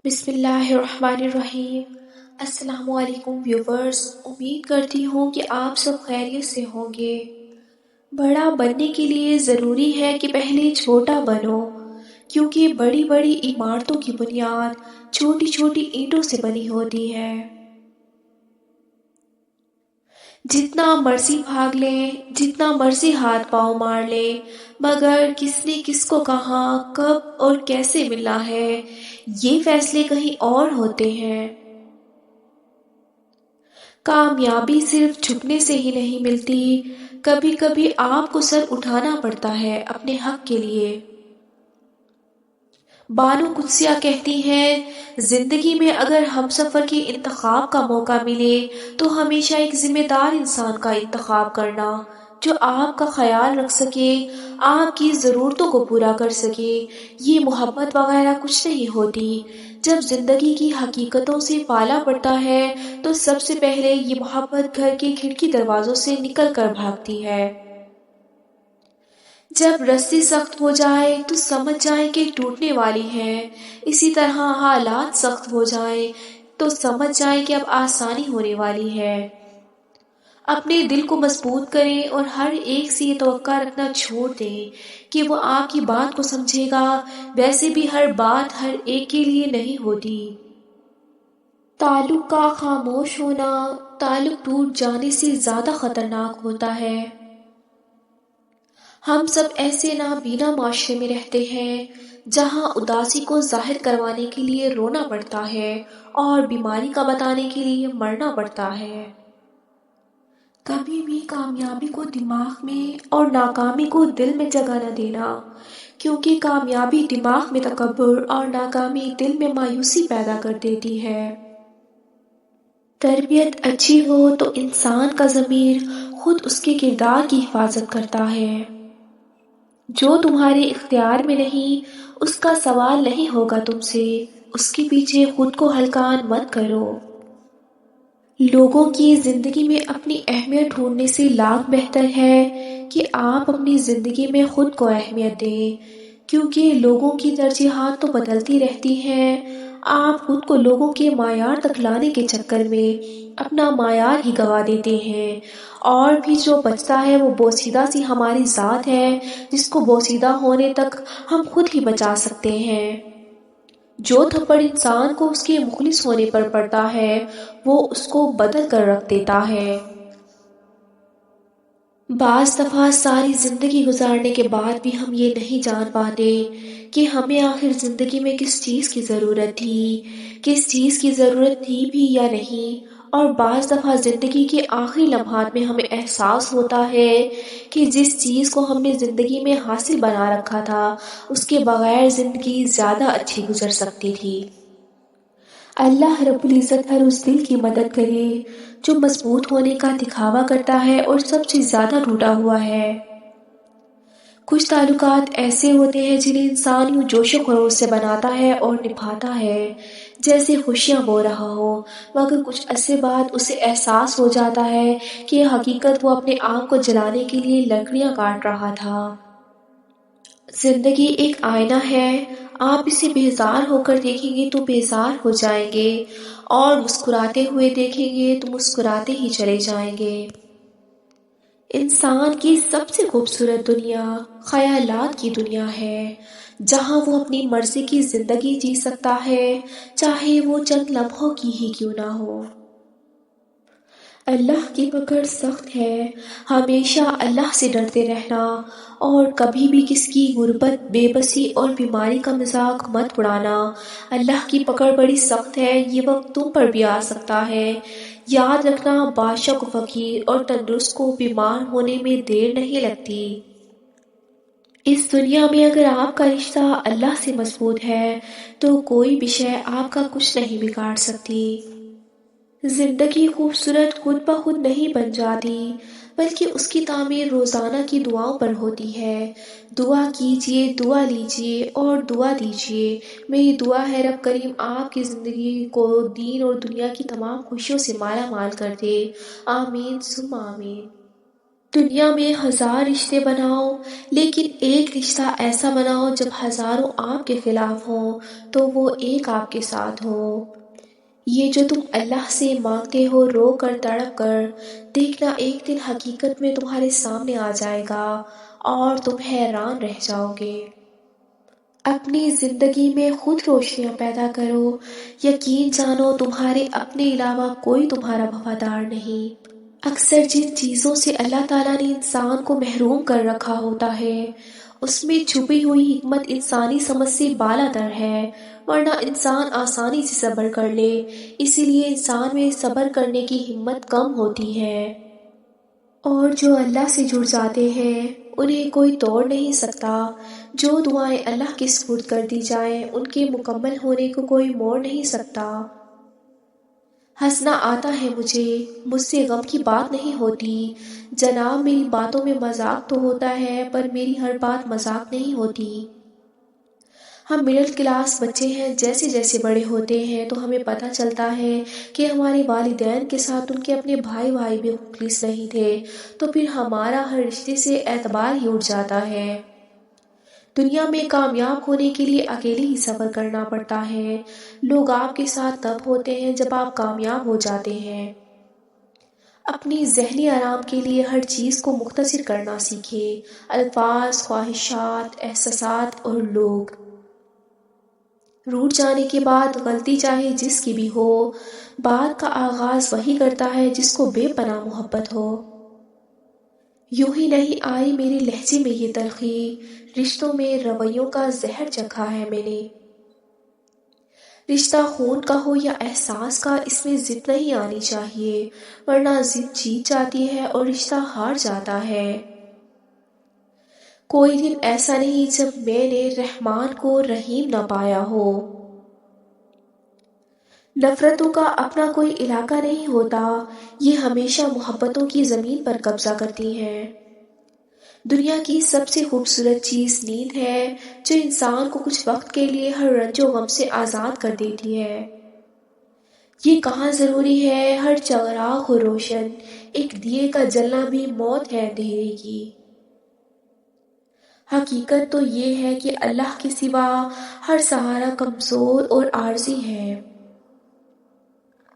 بسم اللہ الرحمن الرحیم۔ السلام علیکم ویورز، امید کرتی ہوں کہ آپ سب خیریت سے ہوں گے۔ بڑا بننے کے لیے ضروری ہے کہ پہلے چھوٹا بنو، کیونکہ بڑی بڑی عمارتوں کی بنیاد چھوٹی چھوٹی اینٹوں سے بنی ہوتی ہے۔ جتنا مرضی بھاگ لیں، جتنا مرضی ہاتھ پاؤں مار لیں، مگر کس نے کس کو کہاں، کب اور کیسے ملنا ہے، یہ فیصلے کہیں اور ہوتے ہیں۔ کامیابی صرف جھکنے سے ہی نہیں ملتی، کبھی کبھی آپ کو سر اٹھانا پڑتا ہے اپنے حق کے لیے۔ بانو قدسیہ کہتی ہیں، زندگی میں اگر ہم سفر کے انتخاب کا موقع ملے تو ہمیشہ ایک ذمہ دار انسان کا انتخاب کرنا، جو آپ کا خیال رکھ سکے، آپ کی ضرورتوں کو پورا کر سکے۔ یہ محبت وغیرہ کچھ نہیں ہوتی۔ جب زندگی کی حقیقتوں سے پالا پڑتا ہے تو سب سے پہلے یہ محبت گھر کے کھڑکی دروازوں سے نکل کر بھاگتی ہے۔ جب رسی سخت ہو جائے تو سمجھ جائیں کہ ٹوٹنے والی ہے، اسی طرح حالات سخت ہو جائیں تو سمجھ جائیں کہ اب آسانی ہونے والی ہے۔ اپنے دل کو مضبوط کریں اور ہر ایک سے یہ توقع رکھنا چھوڑ دیں کہ وہ آپ کی بات کو سمجھے گا۔ ویسے بھی ہر بات ہر ایک کے لیے نہیں ہوتی۔ تعلق کا خاموش ہونا تعلق ٹوٹ جانے سے زیادہ خطرناک ہوتا ہے۔ ہم سب ایسے نابینا معاشرے میں رہتے ہیں جہاں اداسی کو ظاہر کروانے کے لیے رونا پڑتا ہے اور بیماری کا بتانے کے لیے مرنا پڑتا ہے۔ کبھی بھی کامیابی کو دماغ میں اور ناکامی کو دل میں جگہ نہ دینا، کیونکہ کامیابی دماغ میں تکبر اور ناکامی دل میں مایوسی پیدا کر دیتی ہے۔ تربیت اچھی ہو تو انسان کا ضمیر خود اس کے کردار کی حفاظت کرتا ہے۔ جو تمہارے اختیار میں نہیں، اس کا سوال نہیں ہوگا تم سے، اس کے پیچھے خود کو ہلکان مت کرو۔ لوگوں کی زندگی میں اپنی اہمیت ڈھونڈنے سے لاکھ بہتر ہے کہ آپ اپنی زندگی میں خود کو اہمیت دیں، کیونکہ لوگوں کی ترجیحات تو بدلتی رہتی ہیں۔ آپ خود کو لوگوں کے معیار تک لانے کے چکر میں اپنا معیار ہی گنوا دیتے ہیں، اور بھی جو بچتا ہے وہ بوسیدہ سی ہماری ذات ہے، جس کو بوسیدہ ہونے تک ہم خود ہی بچا سکتے ہیں۔ جو تھپڑ انسان کو اس کے مخلص ہونے پر پڑتا ہے وہ اس کو بدل کر رکھ دیتا ہے۔ بعض دفعہ ساری زندگی گزارنے کے بعد بھی ہم یہ نہیں جان پاتے کہ ہمیں آخر زندگی میں کس چیز کی ضرورت تھی، کس چیز کی ضرورت تھی بھی یا نہیں۔ اور بعض دفعہ زندگی کے آخری لمحات میں ہمیں احساس ہوتا ہے کہ جس چیز کو ہم نے زندگی میں حاصل بنا رکھا تھا، اس کے بغیر زندگی زیادہ اچھی گزر سکتی تھی۔ اللہ رب العزت ہر اس دل کی مدد کرے جو مضبوط ہونے کا دکھاوا کرتا ہے اور سب سے زیادہ ٹوٹا ہوا ہے۔ کچھ تعلقات ایسے ہوتے ہیں جنہیں انسان یوں جوش و خروش سے بناتا ہے اور نبھاتا ہے جیسے خوشیاں بو رہا ہو، مگر کچھ عرصے بعد اسے احساس ہو جاتا ہے کہ حقیقت وہ اپنے آپ کو جلانے کے لیے لکڑیاں کاٹ رہا تھا۔ زندگی ایک آئینہ ہے، آپ اسے بیزار ہو کر دیکھیں گے تو بیزار ہو جائیں گے، اور مسکراتے ہوئے دیکھیں گے تو مسکراتے ہی چلے جائیں گے۔ انسان کی سب سے خوبصورت دنیا خیالات کی دنیا ہے، جہاں وہ اپنی مرضی کی زندگی جی سکتا ہے، چاہے وہ چند لمحوں کی ہی کیوں نہ ہو۔ اللہ کی پکڑ سخت ہے، ہمیشہ اللہ سے ڈرتے رہنا، اور کبھی بھی کس کی غربت، بے بسی اور بیماری کا مذاق مت اڑانا۔ اللہ کی پکڑ بڑی سخت ہے، یہ وقت تم پر بھی آ سکتا ہے۔ یاد رکھنا، بادشاہ کو فقیر اور تندرست کو بیمار ہونے میں دیر نہیں لگتی۔ اس دنیا میں اگر آپ کا رشتہ اللہ سے مضبوط ہے تو کوئی بھی شے آپ کا کچھ نہیں بگاڑ سکتی۔ زندگی خوبصورت خود بخود نہیں بن جاتی، بلکہ اس کی تعمیر روزانہ کی دعاؤں پر ہوتی ہے۔ دعا کیجئے، دعا لیجئے اور دعا دیجئے۔ میری دعا ہے رب کریم آپ کی زندگی کو دین اور دنیا کی تمام خوشیوں سے مالا مال کر دے۔ آمین ثم آمین۔ دنیا میں ہزار رشتے بناؤ، لیکن ایک رشتہ ایسا بناؤ جب ہزاروں آپ کے خلاف ہوں تو وہ ایک آپ کے ساتھ ہو۔ یہ جو تم اللہ سے مانگتے ہو رو کر تڑپ کر، دیکھنا ایک دن حقیقت میں تمہارے سامنے آ جائے گا اور تم حیران رہ جاؤ گے۔ اپنی زندگی میں خود روشنیاں پیدا کرو، یقین جانو تمہارے اپنے علاوہ کوئی تمہارا وفادار نہیں۔ اکثر جن چیزوں سے اللہ تعالیٰ نے انسان کو محروم کر رکھا ہوتا ہے، اس میں چھپی ہوئی حکمت انسانی سمجھ سے بالاتر ہے، ورنہ انسان آسانی سے صبر کر لے، اسی لیے انسان میں صبر کرنے کی ہمت کم ہوتی ہے۔ اور جو اللہ سے جڑ جاتے ہیں انہیں کوئی توڑ نہیں سکتا۔ جو دعائیں اللہ کے سپرد کر دی جائیں ان کے مکمل ہونے کو کوئی موڑ نہیں سکتا۔ ہنسنا آتا ہے مجھ سے غم کی بات نہیں ہوتی۔ جناب میری باتوں میں مذاق تو ہوتا ہے پر میری ہر بات مذاق نہیں ہوتی۔ ہم مڈل کلاس بچے ہیں، جیسے جیسے بڑے ہوتے ہیں تو ہمیں پتہ چلتا ہے کہ ہمارے والدین کے ساتھ ان کے اپنے بھائی بھی مخلص نہیں تھے، تو پھر ہمارا ہر رشتے سے اعتبار ہی اٹھ جاتا ہے۔ دنیا میں کامیاب ہونے کے لیے اکیلے ہی سفر کرنا پڑتا ہے۔ لوگ آپ کے ساتھ تب ہوتے ہیں جب آپ کامیاب ہو جاتے ہیں۔ اپنی ذہنی آرام کے لیے ہر چیز کو مختصر کرنا سیکھیں، الفاظ، خواہشات، احساسات اور لوگ۔ روٹ جانے کے بعد غلطی چاہے جس کی بھی ہو، بات کا آغاز وہی کرتا ہے جس کو بے پناہ محبت ہو۔ یوں ہی نہیں آئی میرے لہجے میں یہ تلخی، رشتوں میں رویوں کا زہر چکھا ہے میں نے۔ رشتہ خون کا ہو یا احساس کا، اس میں ضد نہیں آنی چاہیے، ورنہ ضد جیت جاتی ہے اور رشتہ ہار جاتا ہے۔ کوئی دن ایسا نہیں جب میں نے رحمان کو رحیم نہ پایا ہو۔ نفرتوں کا اپنا کوئی علاقہ نہیں ہوتا، یہ ہمیشہ محبتوں کی زمین پر قبضہ کرتی ہیں۔ دنیا کی سب سے خوبصورت چیز نیند ہے، جو انسان کو کچھ وقت کے لیے ہر رنج و غم سے آزاد کر دیتی ہے۔ یہ کہاں ضروری ہے ہر چراغ ہو روشن، ایک دیے کا جلنا بھی موت ہے اندھیرے کی۔ حقیقت تو یہ ہے کہ اللہ کے سوا ہر سہارا کمزور اور عارضی ہے۔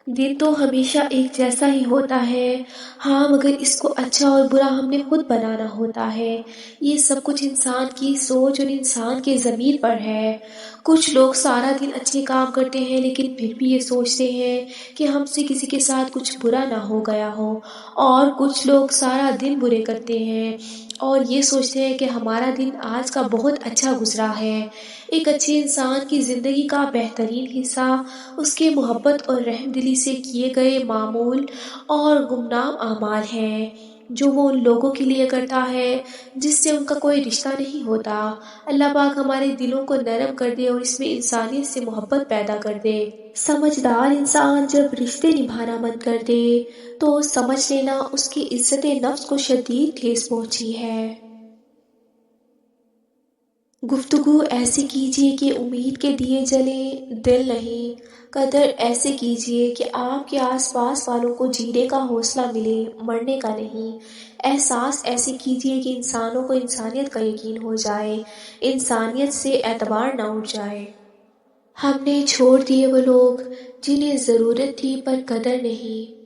دن تو ہمیشہ ایک جیسا ہی ہوتا ہے، ہاں مگر اس کو اچھا اور برا ہم نے خود بنانا ہوتا ہے۔ یہ سب کچھ انسان کی سوچ اور انسان کے ضمیر پر ہے۔ کچھ لوگ سارا دن اچھے کام کرتے ہیں لیکن پھر بھی یہ سوچتے ہیں کہ ہم سے کسی کے ساتھ کچھ برا نہ ہو گیا ہو، اور کچھ لوگ سارا دن برے کرتے ہیں اور یہ سوچتے ہیں کہ ہمارا دن آج کا بہت اچھا گزرا ہے۔ ایک اچھے انسان کی زندگی کا بہترین حصہ اس کے محبت اور رحم دلی سے کیے گئے معمول اور گمنام اعمال ہیں، جو وہ ان لوگوں کے لیے کرتا ہے جس سے ان کا کوئی رشتہ نہیں ہوتا۔ اللہ پاک ہمارے دلوں کو نرم کر دے اور اس میں انسانیت سے محبت پیدا کر دے۔ سمجھدار انسان جب رشتے نبھانا بند کر دے تو سمجھ لینا اس کی عزت نفس کو شدید ٹھیس پہنچی ہے۔ گفتگو ایسی کیجیے کہ امید کے دیے جلیں دل نہیں، قدر ایسے کیجیے کہ آپ کے آس پاس والوں کو جینے کا حوصلہ ملے، مرنے کا نہیں۔ احساس ایسے کیجیے کہ انسانوں کو انسانیت کا یقین ہو جائے، انسانیت سے اعتبار نہ اٹھ جائے۔ ہم نے چھوڑ دیے وہ لوگ جنہیں ضرورت تھی پر قدر نہیں۔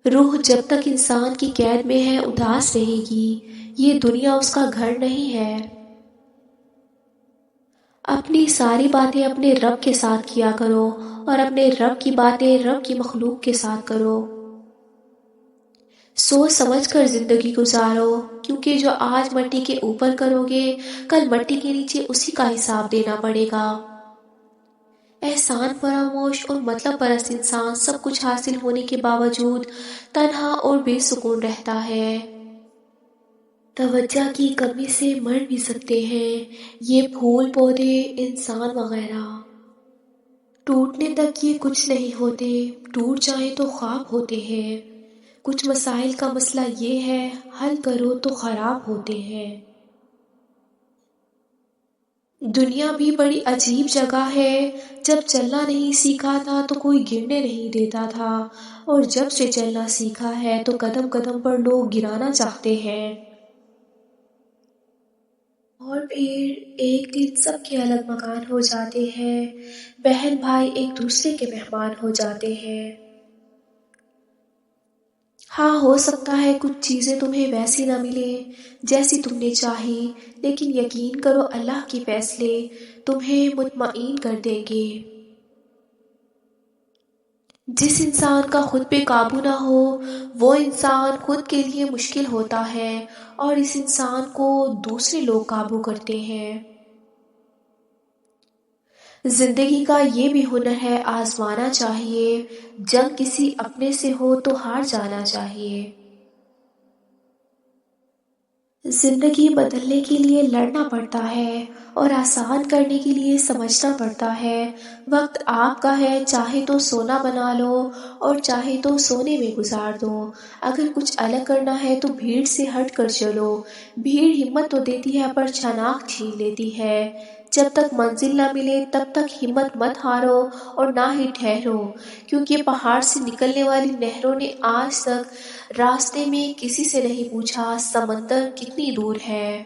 روح جب تک انسان کی قید میں ہے اداس رہے گی، یہ دنیا اس کا گھر نہیں ہے۔ اپنی ساری باتیں اپنے رب کے ساتھ کیا کرو اور اپنے رب کی باتیں رب کی مخلوق کے ساتھ کرو۔ سوچ سمجھ کر زندگی گزارو، کیونکہ جو آج مٹی کے اوپر کرو گے کل مٹی کے نیچے اسی کا حساب دینا پڑے گا۔ احسان فراموش اور مطلب پرست انسان سب کچھ حاصل ہونے کے باوجود تنہا اور بے سکون رہتا ہے۔ توجہ کی کمی سے مر بھی سکتے ہیں یہ پھول پودے انسان وغیرہ، ٹوٹنے تک یہ کچھ نہیں ہوتے، ٹوٹ جائیں تو خواب ہوتے ہیں۔ کچھ مسائل کا مسئلہ یہ ہے حل کرو تو خراب ہوتے ہیں۔ دنیا بھی بڑی عجیب جگہ ہے۔ جب چلنا نہیں سیکھا تھا تو کوئی گرنے نہیں دیتا تھا، اور جب سے چلنا سیکھا ہے تو قدم قدم پر لوگ گرانا چاہتے ہیں۔ اور پھر ایک دن سب کے الگ مکان ہو جاتے ہیں، بہن بھائی ایک دوسرے کے مہمان ہو جاتے ہیں۔ ہاں، ہو سکتا ہے کچھ چیزیں تمہیں ویسی نہ ملیں جیسی تم نے چاہی، لیکن یقین کرو اللہ کے فیصلے تمہیں مطمئن کر دیں گے۔ جس انسان کا خود پہ قابو نہ ہو وہ انسان خود کے لیے مشکل ہوتا ہے، اور اس انسان کو دوسرے لوگ قابو کرتے ہیں۔ زندگی کا یہ بھی ہنر ہے آزمانا چاہیے، جنگ کسی اپنے سے ہو تو ہار جانا چاہیے۔ زندگی بدلنے کے لیے لڑنا پڑتا ہے، اور آسان کرنے کے لیے سمجھنا پڑتا ہے۔ وقت آپ کا ہے، چاہے تو سونا بنا لو اور چاہے تو سونے میں گزار دو۔ اگر کچھ الگ کرنا ہے تو بھیڑ سے ہٹ کر چلو۔ بھیڑ ہمت تو دیتی ہے پر چھناک چھین لیتی ہے۔ جب تک منزل نہ ملے تب تک ہمت مت ہارو اور نہ ہی ٹھہرو، کیونکہ پہاڑ سے نکلنے والی نہروں نے آج تک راستے میں کسی سے نہیں پوچھا سمندر کتنی دور ہے۔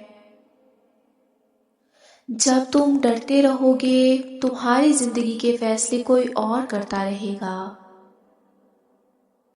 جب تم ڈرتے رہو گے تمہاری زندگی کے فیصلے کوئی اور کرتا رہے گا۔